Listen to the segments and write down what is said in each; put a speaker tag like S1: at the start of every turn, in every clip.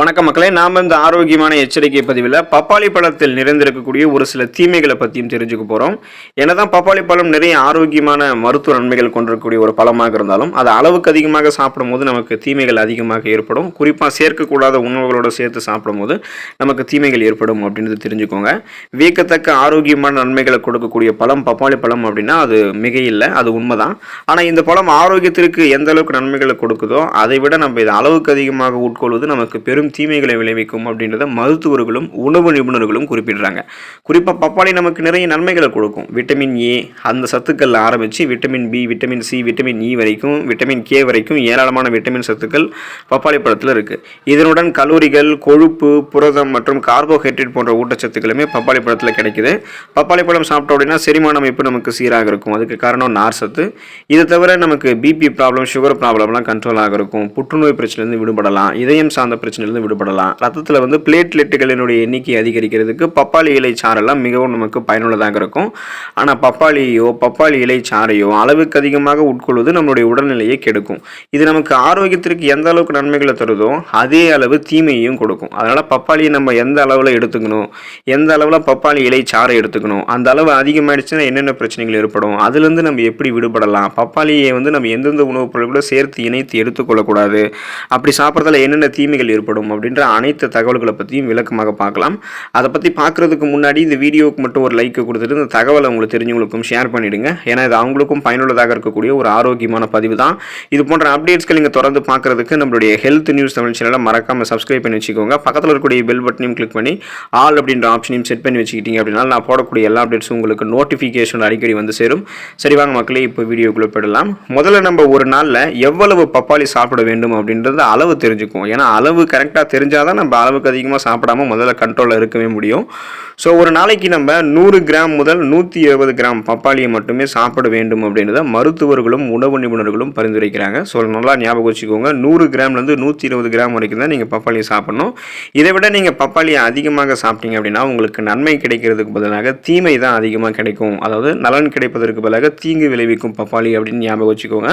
S1: வணக்கம் மக்களே, நாம் இந்த ஆரோக்கியமான எச்சரிக்கை பதிவில் பப்பாளி பழத்தில் நிறைந்திருக்கக்கூடிய ஒரு சில தீமைகளை பற்றியும் தெரிஞ்சுக்க போகிறோம். என்னதான் பப்பாளி பழம் நிறைய ஆரோக்கியமான மருத்துவ நன்மைகள் கொண்டிருக்கக்கூடிய ஒரு பழமாக இருந்தாலும் அது அளவுக்கு அதிகமாக சாப்பிடும்போது நமக்கு தீமைகள் அதிகமாக ஏற்படும். குறிப்பாக சேர்க்கக்கூடாத உணவுகளோடு சேர்த்து சாப்பிடும்போது நமக்கு தீமைகள் ஏற்படும் அப்படின்றது தெரிஞ்சுக்கோங்க. வியக்கத்தக்க ஆரோக்கியமான நன்மைகளை கொடுக்கக்கூடிய பழம் பப்பாளி பழம் அப்படின்னா அது மிக இல்லை, அது உண்மைதான். ஆனால் இந்த பழம் ஆரோக்கியத்திற்கு எந்த அளவுக்கு நன்மைகளை கொடுக்குதோ அதை விட நம்ம இதை அளவுக்கு அதிகமாக உட்கொள்வது நமக்கு பெரும் தீமைகளை விளைவிக்கும் அப்படின்றத மருத்துவர்களும் உணவு நிபுணர்களும் குறிப்பிடுறாங்க. குறிப்பாக பப்பாளி நமக்கு நிறைய நன்மைகளை கொடுக்கும். விட்டமின் ஏ அந்த சத்துக்கள் ஆரம்பித்து vitamin B, vitamin C, vitamin E வரைக்கும், விட்டமின் கே வரைக்கும் ஏராளமான விட்டமின் சத்துக்கள் பப்பாளி பழத்தில் இருக்குது. இதனுடன் கலோரிகள், கொழுப்பு, புரதம் மற்றும் கார்போஹைட்ரேட் போன்ற ஊட்டச்சத்துக்களுமே பப்பாளி பழத்தில் கிடைக்குது. பப்பாளி பழம் சாப்பிட்டோம் அப்படின்னா செரிமான அமைப்பு நமக்கு சீராக இருக்கும். அதுக்கு காரணம் நார் சத்து. இதை தவிர நமக்கு பிபி ப்ராப்ளம், சுகர் ப்ராப்ளம்லாம் கண்ட்ரோல் ஆக இருக்கும். புற்றுநோய் பிரச்சனையிலிருந்து விடுபடலாம். இதயம் சார்ந்த பிரச்சனை விடுபடலாம். ரத்தத்தில் பிளேட்லெட்டுகளினுடைய எண்ணிக்கை அதிகரிக்கிறதுக்கு பப்பாளி இலை சாரெல்லாம் மிகவும் நமக்கு பயனுள்ளதாக இருக்கும். ஆனால் பப்பாளி இலை சாறையோ அளவுக்கு அதிகமாக உட்கொள்வது நம்மளுடைய உடல்நிலையை கெடுக்கும். இது நமக்கு ஆரோக்கியத்திற்கு எந்த அளவுக்கு நன்மைகளை தருதோ அதே அளவு தீமையையும் கொடுக்கும். அதனால் பப்பாளியை நம்ம எந்த அளவில் எடுத்துக்கணும், எந்த அளவில் பப்பாளி இலை சாறை எடுத்துக்கணும், அந்த அளவு அதிகமாகிடுச்சுன்னா என்னென்ன பிரச்சனைகள் ஏற்படும், அதுலேருந்து நம்ம எப்படி விடுபடலாம், பப்பாளியை நம்ம எந்தெந்த உணவுப் பொருட்களோட சேர்த்து இணைத்து எடுத்துக்கொள்ளக்கூடாது, அப்படி சாப்பிட்றதுல என்னென்ன தீமைகள் ஏற்படும் அப்படின்ற அனைத்து தகவல்களை பற்றியும் விளக்கமாக பார்க்கலாம். அதை பற்றி பார்க்குறதுக்கு முன்னாடி இந்த வீடியோவுக்கு மட்டும் ஒரு லைக் கொடுத்துட்டு இந்த தகவலை உங்களுக்கு தெரிஞ்சவங்களுக்கும் ஷேர் பண்ணிவிடுங்க. ஏன்னா இது அவங்களுக்கும் பயனுள்ளதாக இருக்கக்கூடிய ஒரு ஆரோக்கியமான பதிவு தான். இது போன்ற அப்டேட்ஸ்கள் நீங்கள் தொடர்ந்து பார்க்குறதுக்கு நம்மளுடைய ஹெல்த் நியூஸ் தமிழ் சேனலை மறக்காமல் சப்ஸ்கிரைப் பண்ணி வச்சுக்கோங்க. பக்கத்தில் இருக்கக்கூடிய பெல் பட்டனையும் கிளிக் பண்ணி ஆல் அப்படின்ற ஆப்ஷனையும் செட் பண்ணி வச்சுக்கிட்டீங்க அப்படின்னா நான் போடக்கூடிய எல்லா அப்டேட்ஸும் உங்களுக்கு நோட்டிஃபிகேஷன் அடிக்கடி வந்து சேரும். சரி வாங்க மக்களே, இப்போ வீடியோக்குள்ளே போயிடலாம். முதல்ல நம்ம ஒரு நாளில் எவ்வளவு பப்பாளி சாப்பிட வேண்டும் அப்படின்றத அளவு தெரிஞ்சுக்குவோம். ஏன்னா அளவு கரெக்டாக தெரிஞ்சால் தான் நம்ம அளவுக்கு அதிகமாக சாப்பிடாமல் முதல்ல கண்ட்ரோலில் இருக்கவே முடியும். ஸோ ஒரு நாளைக்கு நம்ம 100 கிராம் முதல் 120 கிராம் பப்பாளியை மட்டுமே சாப்பிட வேண்டும் அப்படின்றத மருத்துவர்களும் உணவு நிபுணர்களும் பரிந்துரைக்கிறாங்க. ஸோ நல்லா ஞாபகம் வச்சுக்கோங்க, 100 கிராம்லேருந்து 120 கிராம் வரைக்கும் தான் நீங்கள் பப்பாளியை சாப்பிடணும். இதை விட நீங்கள் பப்பாளியை அதிகமாக சாப்பிட்டீங்க அப்படின்னா உங்களுக்கு நன்மை கிடைக்கிறதுக்கு பதிலாக தீமை தான் அதிகமாக கிடைக்கும். அதாவது நலன் கிடைப்பதற்கு பதிலாக தீங்கு விளைவிக்கும் பப்பாளி அப்படின்னு ஞாபகம் வச்சுக்கோங்க.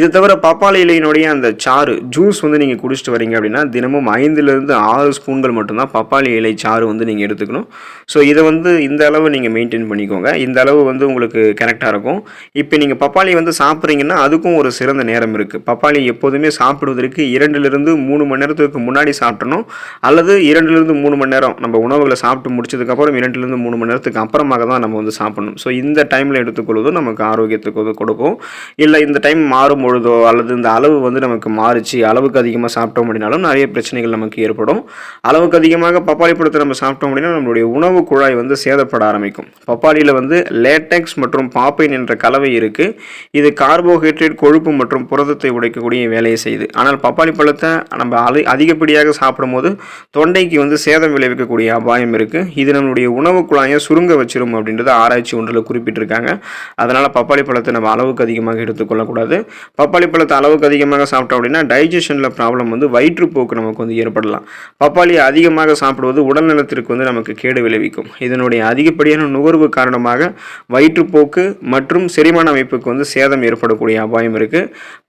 S1: இது தவிர பப்பாளி இலையினுடைய அந்த சாறு ஜூஸ் நீங்கள் குடிச்சிட்டு வரீங்க அப்படின்னா தினமும் 5லிருந்து 6 ஸ்பூன்கள் மட்டும்தான் பப்பாளி இலை சாறு நீங்கள் எடுத்துக்கணும். ஸோ இதை இந்த அளவு நீங்கள் மெயின்டைன் பண்ணிக்கோங்க. இந்த அளவு உங்களுக்கு கரெக்டாக இருக்கும். இப்போ நீங்கள் பப்பாளி சாப்பிட்றீங்கன்னா அதுக்கும் ஒரு சிறந்த நேரம் இருக்குது. பப்பாளி எப்போதுமே சாப்பிடுவதற்கு 2லிருந்து 3 மணி நேரத்துக்கு முன்னாடி சாப்பிட்டணும், அல்லது 2லிருந்து 3 மணி நேரம் நம்ம உணவுகளை சாப்பிட்டு முடிச்சதுக்கப்புறம் 2லிருந்து 3 மணி நேரத்துக்கு அப்புறமாக தான் நம்ம சாப்பிடணும். ஸோ இந்த டைமில் எடுத்துக்கொள்வதும் நமக்கு ஆரோக்கியத்துக்கு கொடுக்கும். இல்லை இந்த டைம் மாறும் பொழுதோ அல்லது இந்த அளவு நமக்கு மாறிச்சு, அளவுக்கு அதிகமாக சாப்பிட்டோம் அப்படின்னாலும் நிறைய பிரச்சனைகள் நமக்கு ஏற்படும். அளவுக்கு அதிகமாக பப்பாளி பழத்தை நம்ம சாப்பிட்டோம் அப்படின்னா நம்மளுடைய உணவு குழாய் சேதப்பட ஆரம்பிக்கும். பப்பாளியில் லேட்டெக்ஸ் மற்றும் பாப்பைன் என்ற கலவை இருக்கு. இது கார்போஹைட்ரேட், கொழுப்பு மற்றும் புரதத்தை உடைக்கக்கூடிய வேலையை செய்யுது. ஆனால் பப்பாளி பழத்தை நம்ம அதிகப்படியாக சாப்பிடும்போது தொண்டைக்கு சேதம் விளைவிக்கக்கூடிய அபாயம் இருக்கு. இது நம்மளுடைய உணவு குழாயை சுருங்க வச்சிரும் அப்படின்றத ஆராய்ச்சி ஒன்றில் குறிப்பிட்டிருக்காங்க. அதனால பப்பாளி பழத்தை நம்ம அளவுக்கு அதிகமாக எடுத்துக்கொள்ளக்கூடாது. பப்பாளி பழத்தை அளவுக்கு அதிகமாக சாப்பிட்டோம் அப்படின்னா டைஜஷனில் ப்ராப்ளம் வயிற்றுப்போக்கு நமக்கு ஏற்படலாம். பப்பாளி அதிகமாக சாப்பிடுவது உடல் நலத்திற்கு நமக்கு கேடு விளைவிக்கும். இதனுடைய அதிகப்படியான நுகர்வு காரணமாக வயிற்றுப்போக்கு மற்றும் செரிமான அமைப்புக்கு சேதம் ஏற்படக்கூடிய அபாயம் இருக்கு.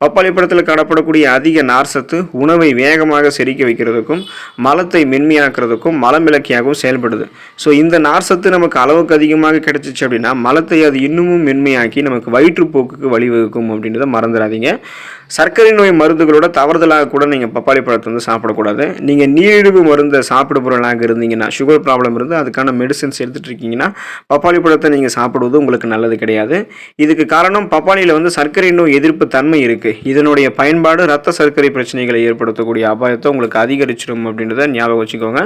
S1: பப்பாளி பழத்தில் காணப்படக்கூடிய அதிக நார் சத்து உணவை வேகமாக செரிக்க வைக்கிறதுக்கும் மலத்தை மென்மையாக்குறதுக்கும் மலமிளக்கியாகவும் செயல்படுது. ஸோ இந்த நார் சத்து நமக்கு அளவுக்கு அதிகமாக கிடைச்சிச்சு அப்படின்னா மலத்தை அது இன்னமும் மென்மையாக்கி நமக்கு வயிற்றுப்போக்குக்கு வழிவகுக்கும் அப்படின்றத மறந்துடாதீங்க. சர்க்கரை நோய் மருந்துகளோட தவறுதலாக கூட நீங்கள் பப்பாளி பழத்தை சாப்பிடக்கூடாது. நீங்கள் நீரிழிவு மருந்தை சாப்பிடுபவர்களாக இருந்தீங்கன்னா, சுகர் ப்ராப்ளம் இருந்து அதுக்கான மெடிசின்ஸ் எடுத்துகிட்டு இருக்கீங்கன்னா பப்பாளி பழத்தை நீங்கள் சாப்பிடுவது உங்களுக்கு நல்லது கிடையாது. இதுக்கு காரணம் பப்பாளியில் சர்க்கரை நோய் எதிர்ப்பு தன்மை இருக்குது. இதனுடைய பயன்பாடு ரத்த சர்க்கரை பிரச்சனைகளை ஏற்படுத்தக்கூடிய அபாயத்தை உங்களுக்கு அதிகரிச்சிடும் அப்படின்றத ஞாபகம் வச்சுக்கோங்க.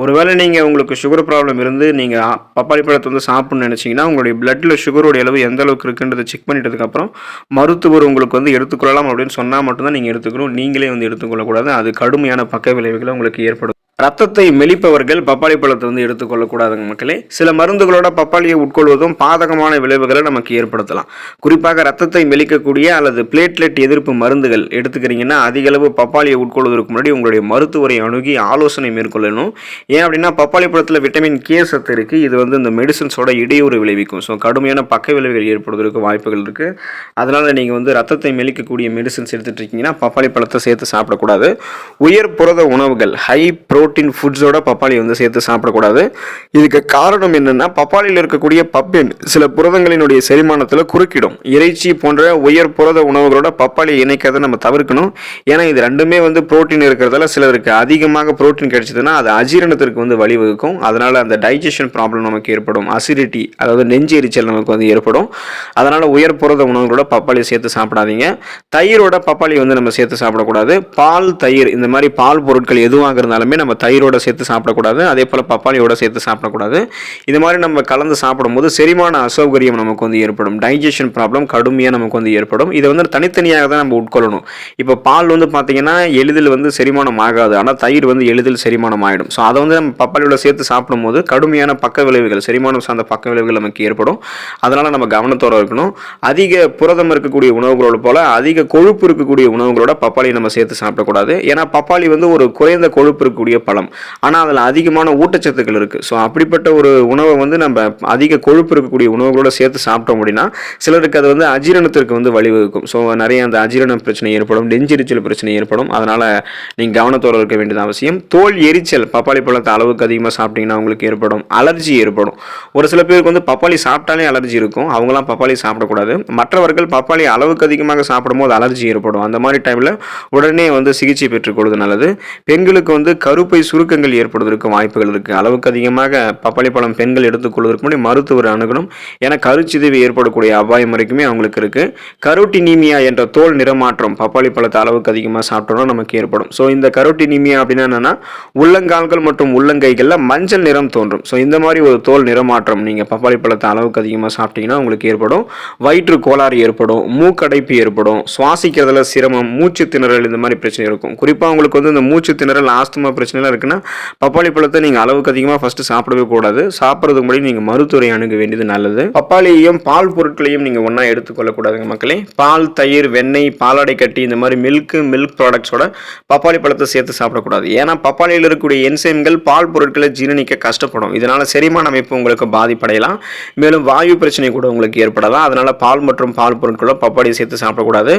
S1: ஒருவேளை நீங்கள் உங்களுக்கு சுகர் ப்ராப்ளம் இருந்து நீங்கள் பப்பாளி பழத்தை சாப்பிட்ணுன்னு நினச்சிங்கன்னா உங்களுடைய பிளட்டில் சுகரோட அளவு எந்த அளவுக்கு இருக்குன்றதை செக் பண்ணிட்டதுக்கப்புறம் மருத்துவர் உங்களுக்கு எடுத்துக்கொள்ளலாம் அப்படின்னு சொன்னால் மட்டும்தான் நீங்கள் எடுத்துக்கணும். நீங்களே எடுத்துக்கொள்ளக்கூடாது. அது கடுமையான பக்க விளைவுகளை உங்களுக்கு ஏற்படும். ரத்தத்தை மெலிப்பவர்கள் பப்பாளி பழத்தை வந்து எடுத்துக்கொள்ளக்கூடாதுங்க மக்களே. சில மருந்துகளோட பப்பாளியை உட்கொள்வதும் பாதகமான விளைவுகளை நமக்கு ஏற்படுத்தலாம். குறிப்பாக ரத்தத்தை மெலிக்கக்கூடிய அல்லது பிளேட்லெட் எதிர்ப்பு மருந்துகள் எடுத்துக்கிறீங்கன்னா அதிக அளவு பப்பாளியை உட்கொள்வதற்கு முன்னாடி உங்களுடைய மருத்துவரை அணுகி ஆலோசனை மேற்கொள்ளணும். ஏன் அப்படின்னா பப்பாளி பழத்தில் விட்டமின் கே சத்து இருக்குது. இது வந்து இந்த மெடிசன்ஸோட இடையூறு விளைவிக்கும். ஸோ கடுமையான பக்க விளைவுகள் ஏற்படுவதற்கு வாய்ப்புகள் இருக்குது. அதனால் நீங்கள் வந்து ரத்தத்தை மெலிக்கக்கூடிய மெடிசன்ஸ் எடுத்துகிட்டு இருக்கீங்கன்னா பப்பாளி பழத்தை சேர்த்து சாப்பிடக்கூடாது. உயர் புரத உணவுகள் ஹை புரோட்டீன் ஃபுட்ஸோட பப்பாளி வந்து சேர்த்து சாப்பிடக்கூடாது. இதுக்கு காரணம் என்னென்னா பப்பாளியில் இருக்கக்கூடிய பப்பென் சில புரதங்களினுடைய செரிமானத்தில் குறுக்கிடும். இறைச்சி போன்ற உயர் புரத உணவுகளோட பப்பாளி இணைக்கிறத நம்ம தவிர்க்கணும். ஏன்னா இது ரெண்டுமே வந்து புரோட்டீன் இருக்கிறதால சிலருக்கு அதிகமாக புரோட்டீன் கிடைச்சதுன்னா அது அஜீரணத்திற்கு வந்து வழிவகுக்கும். அதனால் அந்த டைஜஷன் ப்ராப்ளம் நமக்கு ஏற்படும். அசிடிட்டி அதாவது நெஞ்சு எரிச்சல் நமக்கு வந்து ஏற்படும். அதனால் உயர் புரத உணவுகளோட பப்பாளி சேர்த்து சாப்பிடாதீங்க. தயிரோட பப்பாளி வந்து நம்ம சேர்த்து சாப்பிடக்கூடாது. பால் தயிர் இந்த மாதிரி பால் பொருட்கள் எதுவாக இருந்தாலுமே நம்ம தயிரோட சேர்த்து சாப்பிடக்கூடாது. அதே போல் பப்பாளியோட சேர்த்து சாப்பிடக்கூடாது. இது மாதிரி நம்ம கலந்து சாப்பிடும்போது செரிமான அசௌகரியம் நமக்கு வந்து ஏற்படும். டைஜஷன் ப்ராப்ளம் கடுமையாக நமக்கு வந்து ஏற்படும். இதை வந்து தனித்தனியாக தான் நம்ம உட்கொள்ளணும். இப்போ பால் வந்து பார்த்தீங்கன்னா எளிதில் வந்து செரிமானம் ஆகாது. ஆனால் தயிர் வந்து எளிதில் செரிமானம் ஆகிடும். ஸோ அதை வந்து நம்ம பப்பாளியோட சேர்த்து சாப்பிடும்போது கடுமையான பக்க விளைவுகள் செரிமானம் சார்ந்த பக்க விளைவுகள் நமக்கு ஏற்படும். அதனால் நம்ம கவனத்தோடு இருக்கணும். அதிக புரதம் இருக்கக்கூடிய உணவுகளோடு போல் அதிக கொழுப்பு இருக்கக்கூடிய உணவுகளோட பப்பாளி நம்ம சேர்த்து சாப்பிடக்கூடாது. ஏன்னா பப்பாளி வந்து ஒரு குறைந்த கொழுப்பு இருக்கக்கூடிய பழம். ஆனால் அதில் அதிகமான ஊட்டச்சத்துக்கள் இருக்குது. ஸோ அப்படிப்பட்ட ஒரு உணவை வந்து நம்ம அதிக கொழுப்பு இருக்கக்கூடிய உணவுகளோட சேர்த்து சாப்பிட்டோம் அப்படின்னா சிலருக்கு அது வந்து அஜீரணத்திற்கு வந்து வழிவகுக்கும். ஸோ நிறைய அந்த அஜீரண பிரச்சனை ஏற்படும். நெஞ்செரிச்சல் பிரச்சனை ஏற்படும். அதனால் நீங்கள் கவனத்தோடு இருக்க வேண்டியது அவசியம். தோல் எரிச்சல் பப்பாளி பழத்தை அளவுக்கு அதிகமாக சாப்பிட்டீங்கன்னா உங்களுக்கு ஏற்படும். அலர்ஜி ஏற்படும். ஒரு சில பேருக்கு வந்து பப்பாளி சாப்பிட்டாலே அலர்ஜி இருக்கும். அவங்களாம் பப்பாளி சாப்பிடக்கூடாது. மற்றவர்கள் பப்பாளி அளவுக்கு அதிகமாக சாப்பிடும்போது அலர்ஜி ஏற்படும். அந்த மாதிரி டைமில் உடனே வந்து சிகிச்சை பெற்றுக்கொள்வது நல்லது. பெண்களுக்கு வந்து கருப்பை சுருக்கங்கள் ஏற்படுவதற்கு வாய்ப்புகள் இருக்குது. அளவுக்கு அதிகமாக பப்பாளி பழம் பெண்கள் எடுத்துக்கொள்வதற்கு முன்னாடி மருத்துவர் அணுகணும். ஏன்னா கருச்சிதைவு ஏற்படக்கூடிய அபாயம் வரைக்குமே அவங்களுக்கு இருக்குது. கரோட்டினீமியா என்ற தோல் நிறமாற்றம் பப்பாளி பழத்தை அளவுக்கு அதிகமாக சாப்பிட்டோம்னா நமக்கு ஏற்படும். ஸோ இந்த கரோட்டினீமியா அப்படின்னா என்னென்னா உள்ளங்கால்கள் மற்றும் உள்ளங்கைகளில் மஞ்சள் நிறம் தோன்றும். ஸோ இந்த மாதிரி ஒரு தோல் நிறமாற்றம் நீங்கள் பப்பாளி பழத்தை அளவுக்கு அதிகமாக சாப்பிட்டீங்கன்னா உங்களுக்கு ஏற்படும். வயிற்று கோளாறு ஏற்படும். மூக்கடைப்பு ஏற்படும். சுவாசிக்கிறதுல சிரமம், மூச்சு திணறல் இந்த மாதிரி பிரச்சனை இருக்கும். குறிப்பாக உங்களுக்கு வந்து இந்த மூச்சு திணறல் ஆஸ்துமா பிரச்சனைலாம் இருக்குன்னா பப்பாளி பழத்தை நீங்கள் அளவுக்கு அதிகமாக ஃபஸ்ட்டு சாப்பிடவே கூடாது. சாப்பிட்றதுக்கு முன்னாடி நீங்கள் மருத்துவரை அணுக வேண்டியது நல்லது. பப்பாளியையும் பால் பொருட்களையும் நீங்கள் ஒன்றா எடுத்துக்கொள்ளக்கூடாதுங்க மக்களே. பால், தயிர், வெண்ணெய், பாலாடை கட்டி இந்த மாதிரி மில்க் ப்ராடக்ட்ஸோட பப்பாளி பழத்தை சேர்த்து சாப்பிடக்கூடாது. ஏன்னா பப்பாளியில் இருக்கக்கூடிய என்சைம்கள் பால் பொருட்களை ஜீரணிக்க கஷ்டப்படும். இதனால் செரிமான அமைப்பு உங்களுக்கு பாதிப்படையலாம். மேலும் வாயு பிரச்சனை கூட உங்களுக்கு ஏற்படலாம். அதனால் பால் மற்றும் பால் பொருட்களோட பப்பாளியை சேர்த்து சாப்பிடக்கூடாது.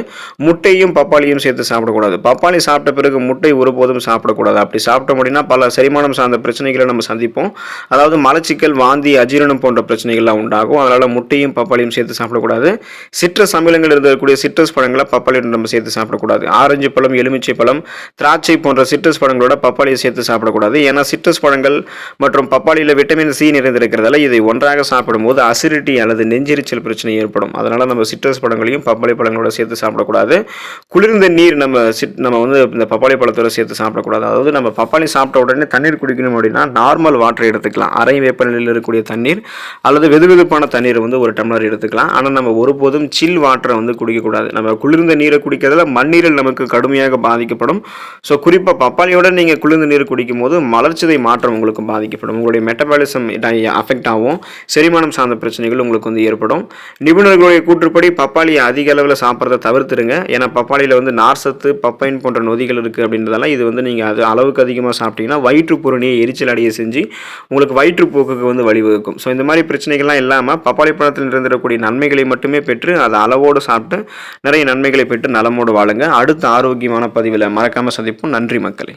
S1: முட்டையும் பப்பாளியும் சேர்த்து சாப்பிடக்கூடாது. பப்பாளி சாப்பிட்ட பிறகு முட்டை ஒருபோதும் சாப்பிடக்கூடாது. அப்படி சாப்பிட்டோம் அப்படின்னா பல செரிமானம் சார்ந்த பிரச்சனைகளை நம்ம சந்திப்போம். அதாவது மலச்சிக்கல், வாந்தி, அஜீரணம் போன்ற பிரச்சனைகள்லாம் உண்டாகும். அதனால் முட்டையும் பப்பாளியும் சேர்த்து சாப்பிடக்கூடாது. சிட்ரஸ் அமிலங்கள் இருக்கக்கூடிய சிட்ரஸ் பழங்களை பப்பாளியுடன் நம்ம சேர்த்து சாப்பிடக்கூடாது. ஆரஞ்சு பழம், எலுமிச்சை பழம், திராட்சை போன்ற சிட்ரஸ் பழங்களோட பப்பாளியை சேர்த்து சாப்பிடக்கூடாது. ஏன்னா சிட்ரஸ் பழங்கள் மற்றும் பப்பாளியில் விட்டமின் சி நிறைந்திருக்கிறதால இதை ஒன்றாக சாப்பிடும்போது அசிடிட்டி அல்லது நெஞ்செரிச்சல் பிரச்சனை ஏற்படும். அதனால் நம்ம சிட்ரஸ் பழங்களையும் பப்பாளி பழங்களோட சேர்த்து சாப்பிடக்கூடாது. குளிர்ந்த நீர் நம்ம வந்து இந்த பப்பாளி பழத்தோட சேர்த்து சாப்பிடக்கூடாது. அதாவது நம்ம பப்பாளி சாப்பிட்ட உடனே தண்ணீர் குடிக்கணும் அப்படின்னா நார்மல் வாட்டர் எடுத்துக்கலாம். அரை வெப்பநிலையில் இருக்கக்கூடிய தண்ணீர் அல்லது வெதுவெதுப்பான தண்ணீர் வந்து ஒரு டம்ளர் எடுத்துக்கலாம். ஆனால் நம்ம ஒருபோதும் சில் வாட்டரை வந்து குடிக்கக்கூடாது. நம்ம குளிர்ந்த நீரை குடிக்கிறதுல மண்ணீரல் நமக்கு கடுமையாக பாதிக்கப்படும். ஸோ குறிப்பாக பப்பாளியோட நீங்கள் குளிர்ந்த நீர் குடிக்கும் போது மலர்ச்சிதை மாற்றம் உங்களுக்கு பாதிக்கப்படும். உங்களுடைய மெட்டபாலிசம் அஃபெக்ட் ஆகும். செரிமானம் சார்ந்த பிரச்சனைகள் உங்களுக்கு வந்து ஏற்படும். நிபுணர்களுடைய கூற்றுப்படி பப்பாளியை அதிக அளவில் சாப்பிட்றத தவிர்த்துருங்க. ஏன்னா பப்பாளியில் வந்து நார்சத்து, பப்பைன் போன்ற நொதிகள் இருக்குது அப்படின்றதால இது வந்து நீங்கள் அது அளவுக்கு அதிகமாக சாப்பிட்டீங்கன்னா வயிற்றுப்புறணியை எரிச்சல் அடைய செஞ்சு உங்களுக்கு வயிற்றுப்போக்குக்கு வந்து வழிவகுக்கும். ஸோ இந்த மாதிரி பிரச்சனைகள்லாம் இல்லாமல் பப்பாளி பழத்தில் இருந்திருக்கக்கூடிய நன்மைகளை மட்டுமே பெற்று அதை அளவோடு சாப்பிட்டு நிறைய நன்மைகளை பெற்று நலமோடு வாழுங்க. அடுத்த ஆரோக்கியமான பதிவில் மறக்காமல் சந்திப்போம். நன்றி மக்களே.